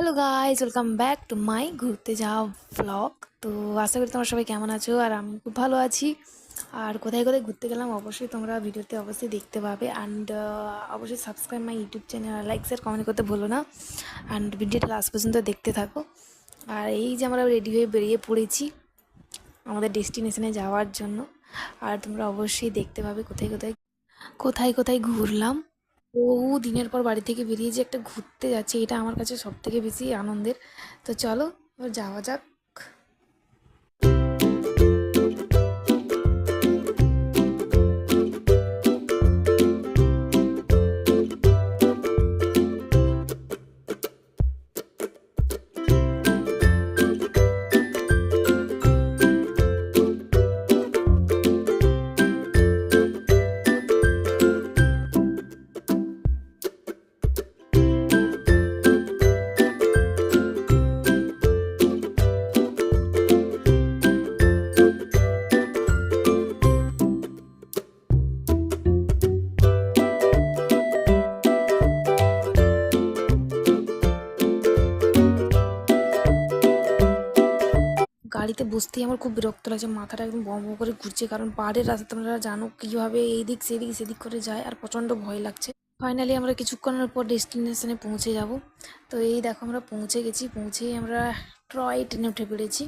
Hello guys, welcome back to my ঘুরতে যাওয়া blog. তো আশা করি তোমরা সবাই কেমন আছো, আর আমি খুব ভালো আছি। আর কোথায় কোথায় ঘুরতে গেলাম অবশ্যই তোমরা ভিডিওতে অবশ্যই দেখতে পাবে। অ্যান্ড অবশ্যই subscribe my YouTube channel, like share comment করতে ভুলো না। অ্যান্ড ভিডিওটা লাস্ট পর্যন্ত দেখতে থাকো। আর এই যে আমরা রেডি হয়ে বেরিয়ে পড়েছি আমাদের ডেস্টিনেশনে যাওয়ার জন্য। আর তোমরা অবশ্যই দেখতে পাবে কোথায় কোথায় কোথায় কোথায় ঘুরলাম। বহু দিনের পর বাড়ি থেকে বেরিয়ে যে একটা ঘুরতে যাচ্ছি, এটা আমার কাছে সব থেকে বেশি আনন্দের। তো চলো এবার যাওয়া যাক। গাড়িতে বসতেই আমার খুব বিরক্ত লাগছে, মাথাটা একদম বম বম করে ঘুরছে, কারণ পাহাড়ের রাস্তা তোমরা জানো কীভাবে এই দিক সেদিক সেদিক করে যায়, আর প্রচণ্ড ভয় লাগছে। ফাইনালি আমরা কিছুক্ষণের পর ডেস্টিনেশনে পৌঁছে যাব। তো এই দেখো আমরা পৌঁছে গেছি, পৌঁছেই আমরা টয় ট্রেনে উঠে পড়েছি।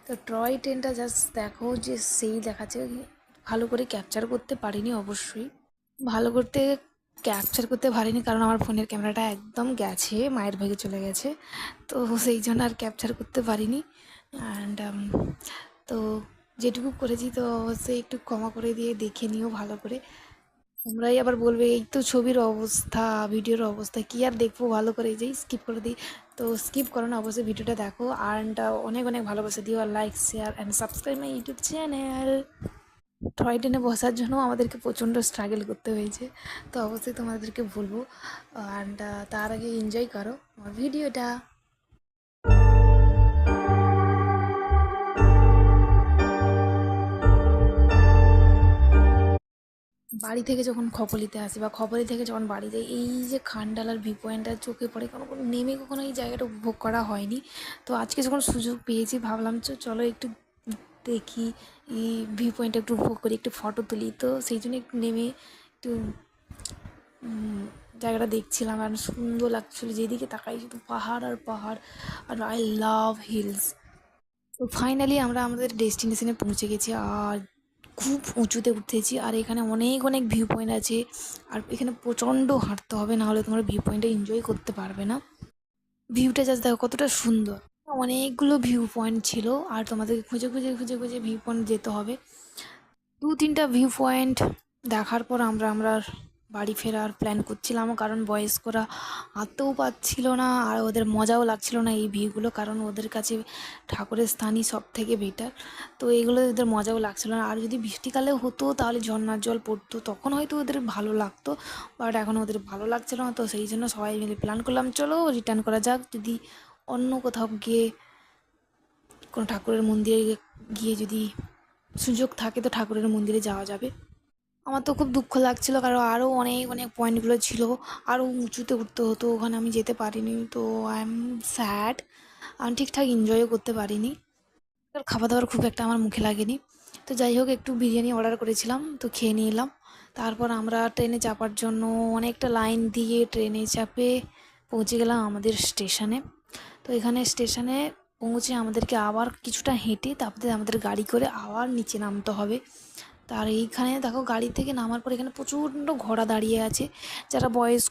তো টয় ট্রেনটা জাস্ট দেখো যে সেই দেখাচ্ছে। ভালো করে ক্যাপচার করতে পারিনি, অবশ্যই ভালো করতে ক্যাপচার করতে পারিনি, কারণ আমার ফোনের ক্যামেরাটা একদম গেছে, মায়ের ভাগে চলে গেছে। তো সেই জন্য আর ক্যাপচার করতে পারিনি। অ্যান্ড তো যেটুকু করেছি তো অবশ্যই একটু ক্ষমা করে দিয়ে দেখে নিও ভালো করে। তোমরাই আবার বলবে এই তো ছবির অবস্থা, ভিডিওর অবস্থা কী আর দেখবো, ভালো করে যেই স্কিপ করে দিই। তো স্কিপ করো না, অবশ্যই ভিডিওটা দেখো। অ্যান্ড অনেক অনেক ভালোবাসা দিও, আর like share and subscribe my YouTube channel. Toy ট্রেনে বসার জন্য আমাদেরকে প্রচণ্ড স্ট্রাগল করতে হয়েছে, তো অবশ্যই তোমাদেরকে বলবো। অ্যান্ড তার আগে এনজয় করো আমার ভিডিওটা। বাড়ি থেকে যখন খপলিতে আসি বা খপলি থেকে যখন বাড়ি যাই, এই যে খান্ডালার ভিউ পয়েন্টটা চোখে পড়ে, কোনো নেমে কখনো এই জায়গাটা উপভোগ করা হয়নি। তো আজকে যখন সুযোগ পেয়েছি ভাবলাম চলো একটু দেখি এই ভিউ পয়েন্টটা একটু উপভোগ করি, একটু ফটো তুলি। তো সেই জন্য একটু নেমে একটু জায়গাটা দেখছিলাম, আর সুন্দর লাগছিলো, যেদিকে তাকাই শুধু পাহাড় আর পাহাড়। আর আই লাভ হিলস। তো ফাইনালি আমরা আমাদের ডেস্টিনেশনে পৌঁছে গেছি, আর খুব উঁচুতে উঠেছি। আর এখানে অনেক অনেক ভিউ পয়েন্ট আছে, আর এখানে প্রচণ্ড হাঁটতে হবে, নাহলে তোমরা ভিউ পয়েন্টটা এনজয় করতে পারবে না। ভিউটা জাস্ট দেখো কতটা সুন্দর। অনেকগুলো ভিউ পয়েন্ট ছিল, আর তোমাদেরকে খুঁজে খুঁজে খুঁজে খুঁজে ভিউ পয়েন্ট যেতে হবে। 2-3টা ভিউ পয়েন্ট দেখার পর আমরা বাড়ি ফেরার প্ল্যান করছিলাম, কারণ বয়স্করা হাঁটতেও পারছিল না, আর ওদের মজাও লাগছিল না এই ভিউগুলো, কারণ ওদের কাছে ঠাকুরের স্থানই সব থেকে বেটার। তো এইগুলো ওদের মজাও লাগছিল না। আর যদি বৃষ্টিকালেও হতো তাহলে ঝর্নার জল পড়তো, তখন হয়তো ওদের ভালো লাগতো, বাট এখন ওদের ভালো লাগছিল না। তো সেই জন্য সবাই মিলে প্ল্যান করলাম চলো রিটার্ন করা যাক, যদি অন্য কোথাও গিয়ে কোনো ঠাকুরের মন্দিরে গিয়ে যদি সুযোগ থাকে তো ঠাকুরের মন্দিরে যাওয়া যাবে। আমার তো খুব দুঃখ লাগছিল, কারণ আরও অনেক অনেক পয়েন্টগুলো ছিল, আরও উঁচুতে উঠতে হতো, ওখানে আমি যেতে পারিনি। তো আই এম স্যাড, আমি ঠিকঠাক এনজয়ও করতে পারিনি। আর খাবার দাবার খুব একটা আমার মুখে লাগেনি। তো যাই হোক, একটু বিরিয়ানি অর্ডার করেছিলাম, তো খেয়ে নিলাম। তারপর আমরা ট্রেনে চাপার জন্য অনেকটা লাইন দিয়ে ট্রেনে চাপে পৌঁছে গেলাম আমাদের স্টেশনে। তো এখানে স্টেশনে পৌঁছে আমাদেরকে আবার কিছুটা হেঁটে তারপরে আমাদের গাড়ি করে আবার নিচে নামতে হবে। তার এইখানে দেখো গাড়ি থেকে নামার পর এখানে প্রচণ্ড ঘোড়া দাঁড়িয়ে আছে, যারা বয়স্ক